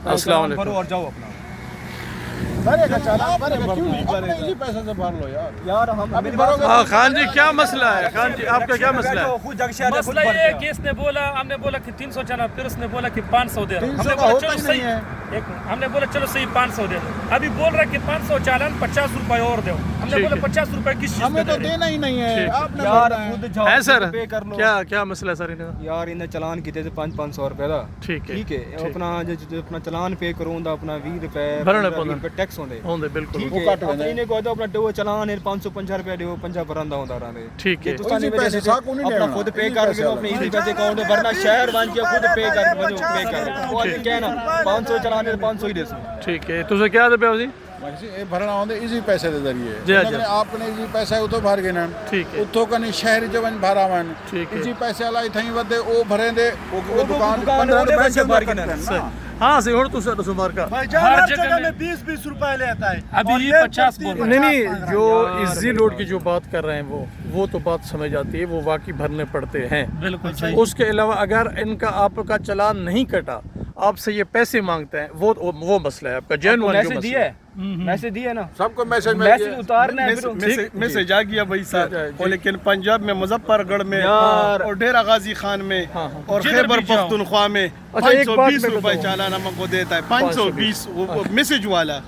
अस्सलाम वालेकुम। भरो और जाओ अपना। भरेगा चालान, भरेगा, क्यों नहीं? अपने इसी पैसे से भर लो यार हम अभी भरोगे हाँ खान जी क्या मसला है? खान जी आपका क्या मसला है? खुद जगह से मसला ये है कि इसने बोला, हमने बोला कि 300 चालान, फिर उसने बोला कि 500 दे रहा हूं। 300 हमने का बोला होता चलो ही सही नहीं है। हमने बोला चलो सही 500 दे दो। अभी बोल रहा है कि 500 चालान 50 रुपए और दो। हमने ठीक बोला है। 50 रुपए किस चीज हमें पे तो दे रहे देना ही नहीं है, ठीक है। आपने यार भरना है। खुद जाओ, है सर? खुद पे कर लो। क्या मसला है सर इन्हें? यार इन्हें चलान किते थे 500 रुपए का। ठीक है, ठीक है ठीक। अपना जो अपना चलान पे करूँ अपना 20 रुपए भरने 20 पौंदे। रुपए टैक्स होंगे। होंदे बिल्कुल। ठीक वो है कट अपने वेंदे। इन्हें को अपना दो चलान है 550 रुपए दो 50 भरंदा होता रहा। ठीक है। इसी पैसे साकू नहीं अपना लेना। खुद पे इसी कर पैसे लो, अपने इसी पैसे अकाउंट में भरना, शहर बन के खुद पे कर वो अभी कहना 500 चलान है 500 ही देसो। ठीक है तुझे क्या दे पिया जी? ये भरना होंगे इसी पैसे के जरिए जी, जी। लेकिन आपने इसी पैसा उतो भर गए ना ठीक है उतो कनी शहर जो वन भरा वन ठीक है। इसी पैसे वाला थई वदे ओ भरे दे वो दुकान दुकान 15 वाले रुपए पैसे भर के ना। सही। हाँ सही। और तू सर मार का हर जगह में 20-20 रुपए लेता है। अभी ये 50 बोल रहा है। नहीं जो इजी रोड की जो बात कर रहे हैं वो तो बात समझ आती है, वो वाकई भरने पड़ते हैं। बिल्कुल सही। उसके अलावा अगर इनका आपका चालान नहीं कटा, आपसे ये पैसे मांगते हैं, वो मसला है आपका जेन्युइन मैसेज दिया है, मैसेज दिया ना, सबको मैसेज मैसेज उतारना है फिर। मैसेज आ गया भाई साहब। और लेकिन पंजाब में मुजफ्फरगढ़ में यार। और डेरा गाजी खान में और जिधर खैबर भी जाओ। पख्तूनख्वा में अच्छा, एक बात 520 मैं रुपए बताऊं। चालान हमको देता है। 520 वो मैसेज वाला।